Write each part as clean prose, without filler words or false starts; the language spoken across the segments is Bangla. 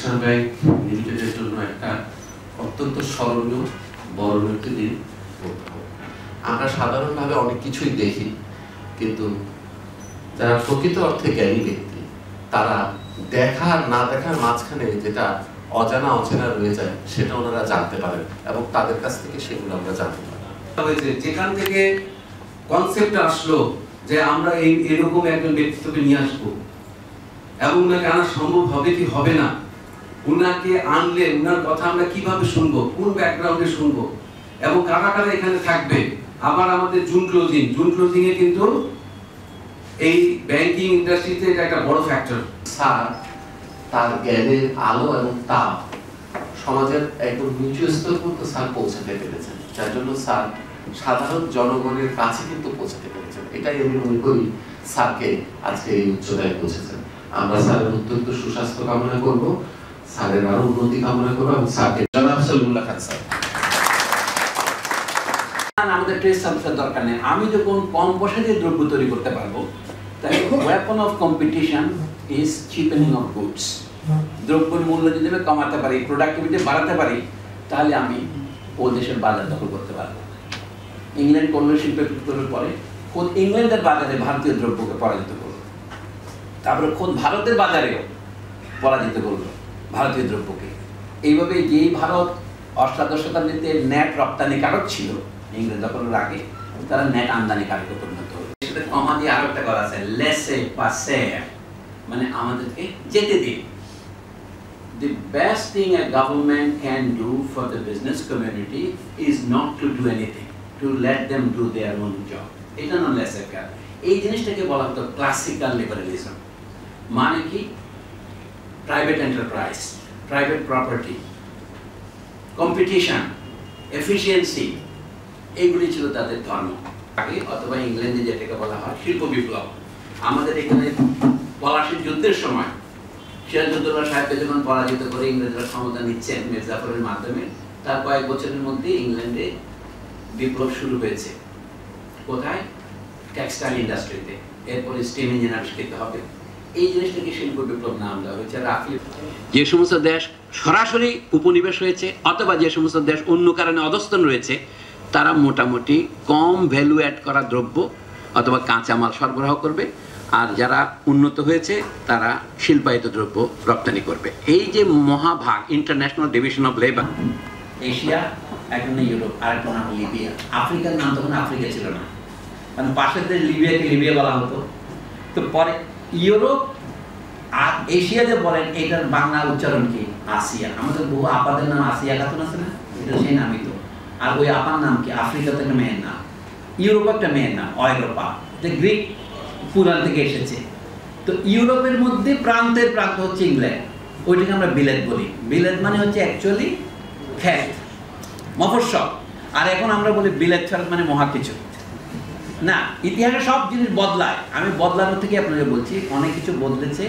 প্রোডাকশন ব্যাংক লিমিটেডের জন্য একটা অত্যন্ত স্মরণীয় বড় একটি দিন। আমরা সাধারণভাবে অনেক কিছুই দেখি, কিন্তু যারা প্রকৃত অর্থে জ্ঞানী ব্যক্তি তারা দেখা না দেখার মাঝখানে যেটা অজানা অচেনা রয়ে যায় সেটা ওনারা জানতে পারেন এবং তাদের কাছ থেকে সেগুলো আমরা জানতে পারি। যেখান থেকে কনসেপ্ট আসলো যে আমরা এরকম একজন ব্যক্তিত্বকে নিয়ে আসবো এবং ওনাকে আনা সম্ভব হবে কি হবে না, উনাকে আনলে উনার কথা আমরা কিভাবে শুনবো, কোন ব্যাকগ্রাউন্ডে শুনবো এবং কারা কারা এখানে থাকবে। আবার আমাদের জুন ক্লোজিং এ কিন্তু এই ব্যাংকিং ইন্ডাস্ট্রিতে এটা একটা বড় ফ্যাক্টর। স্যার তার জ্ঞানের আলো এবং তাপ সমাজের একদম নিচু স্তর পর্যন্ত স্যার পৌঁছাতে পেরেছেন, যার জন্য স্যার সাধারণ জনগণের কাছে কিন্তু পৌঁছাতে পেরেছেন। এটাই আমি মনে করি স্যারকে আজকে এই উচ্চতায় পৌঁছেছেন। আমরা স্যারের অত্যন্ত সুস্বাস্থ্য কামনা করব, স্যারের আরো উন্নতি কামনা করব এবং স্যারকে জনাব সলিমুল্লাহ খান স্যার। আমাদের ট্রেড সার্ভিসের দরকার নেই। আমি যখন কম পয়সা দিয়ে দ্রব্য তৈরি করতে পারবো, তাই weapon of competition is cheapening of goods. দ্রব্যের মূল্য যদি আমি কমাতে পারি, প্রোডাক্টিভিটি বাড়াতে পারি, তাহলে আমি ও দেশের বাজার দখল করতে পারবো। ইংল্যান্ড করলো শিল্প বিপ্লবের পরে খোদ ইংল্যান্ডের বাজারে ভারতীয় দ্রব্যকে পরাজিত করলো, তারপরে খোদ ভারতের বাজারেও পরাজিত করলো ভারতীয় দ্রব্যকে। এইভাবে যেই ভারত অষ্টাদশ শতাব্দীতে নেট রপ্তানিকারক ছিল ইংরেজ দখলের আগে, তারা নেট আমদানিকারকে পরিণত হলো। সেটা কমা দিয়ে আরো একটা করা আছে, লেসে পাসের, মানে আমাদেরকে যেতে দিন। The best thing a government can do for the business community is not to do anything, to let them do their own job. এটা না laissez faire। এই জিনিসটাকে বলা হতো ক্লাসিক্যাল লিবারালিজম। মানে কি? Private enterprise, private property, competition, efficiency, এইগুলি ছিল তাদের ধর্ম আগে। অথবা ইংল্যান্ডে যেটাকে বলা হয় শিল্প বিপ্লব। আমাদের এখানে পলাশির যুদ্ধের সময় সিরাজউদ্দৌলা সাহেবকে যখন পরাজিত করে ইংরেজরা ক্ষমতা নিচ্ছেন মির্জাফরের মাধ্যমে, তার কয়েক বছরের মধ্যে ইংল্যান্ডে বিপ্লব শুরু হয়েছে। কোথায়? টেক্সটাইল ইন্ডাস্ট্রিতে। এরপরে স্টিম ইঞ্জিন আবিষ্কৃত হবে। এই জিনিসটাকে শিল্প বিপ্লব নাম দেওয়া হয়েছে। যে সমস্ত দেশ সরাসরি উপনিবেশ হয়েছে অথবা যে সমস্ত দেশ অন্য কারণে অধস্তন রয়েছে, তারা মোটামুটি কম ভ্যালু অ্যাড করা দ্রব্য অথবা কাঁচামাল সরবরাহ করবে, আর যারা উন্নত হয়েছে তারা শিল্পায়িত দ্রব্য রপ্তানি করবে। এই যে মহাভাগ, international division of labour, Asia, একটা ইউরোপ, আর একটা নাম লিবিয়া। আফ্রিকার নাম তখন আফ্রিকা ছিল না, কারণ পাশের দেশ লিবিয়াকে লিবিয়া বলা হতো। তো পরে ইউরোপ আর এশিয়া যে বলেন, এটার বাংলা উচ্চারণ কি? আসিয়া। আমাদের বহু আপাদের নাম আসিয়া খাতুন আছে না, এটা সেই নামই তো। আর ওই আপার নাম কি? আফ্রিকাতে একটা মেয়ের নাম, ইউরোপ একটা মেয়ের নাম অয়রোপা, যে গ্রিক পুরাণ থেকে এসেছে। তো ইউরোপের মধ্যে প্রান্তের প্রান্ত হচ্ছে ইংল্যান্ড, ওইটাকে আমরা বিলেত বলি। বিলেত মানে হচ্ছে অ্যাকচুয়ালি ক্ষেত, মফস্বল। আর এখন আমরা বলি বিলেত ফেরত মানে মহা কিছু না। ইতিহাসে সব জিনিস বদলায়। আমি বদলানোর থেকে আপনাকে বলছি, অনেক কিছু বদলেছে।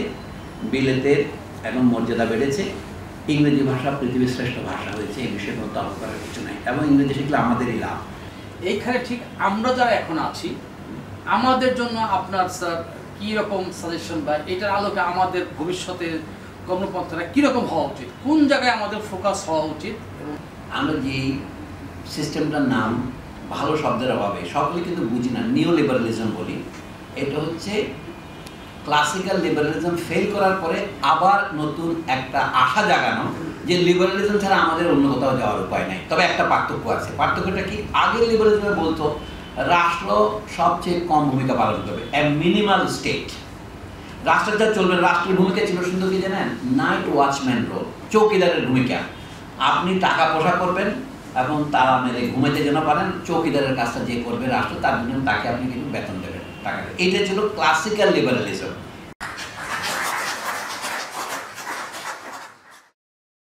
বিলেতের এখন মর্যাদা বেড়েছে, ইংরেজি ভাষা পৃথিবীর শ্রেষ্ঠ ভাষা হয়েছে, এই বিষয়ে কোনো তর্ক করার কিছু নাই। এবং ইংরেজি শিখলে আমাদেরই লাভ। এইখানে ঠিক আমরা যারা এখন আছি, আমাদের জন্য আপনার স্যার কীরকম সাজেশন বা এটার আলোকে আমাদের ভবিষ্যতের কর্মপন্থাটা কীরকম হওয়া উচিত, কোন জায়গায় আমাদের ফোকাস হওয়া উচিত? এবং আমরা যে সিস্টেমটার নাম ভালো শব্দের অভাবে সকলে কিন্তু বুঝি না, নিও লিবারালিজম বলি। এটা হচ্ছে ক্লাসিক্যাল লিবারালিজম ফেল করার পরে আবার নতুন একটা আশা জাগানো, যে লিবারালিজম ছাড়া আমাদের অন্য কোথাও যাওয়ার উপায় নাই। তবে একটা পার্থক্য আছে। পার্থক্যটা কি? আগের লিবারালিজমে বলতো রাষ্ট্র সবচেয়ে কম ভূমিকা পালন করবে, এ মিনিমাল স্টেট। রাষ্ট্রের যা চলবে, রাষ্ট্রের ভূমিকা ছিল সুন্দর কি জানেন? নাইট ওয়াচম্যান রোল, চৌকিদারের ভূমিকা। আপনি টাকা পয়সা করবেন এবং তারা মেরে ঘুমাইতে যেন পারেন, চৌকিদারের কাজটা যে করবে রাষ্ট্র, তার জন্য তাকে আপনি কিন্তু বেতন দেবেন, টাকা দেবেন। এটা ছিল ক্লাসিক্যাল লিবারালিজম।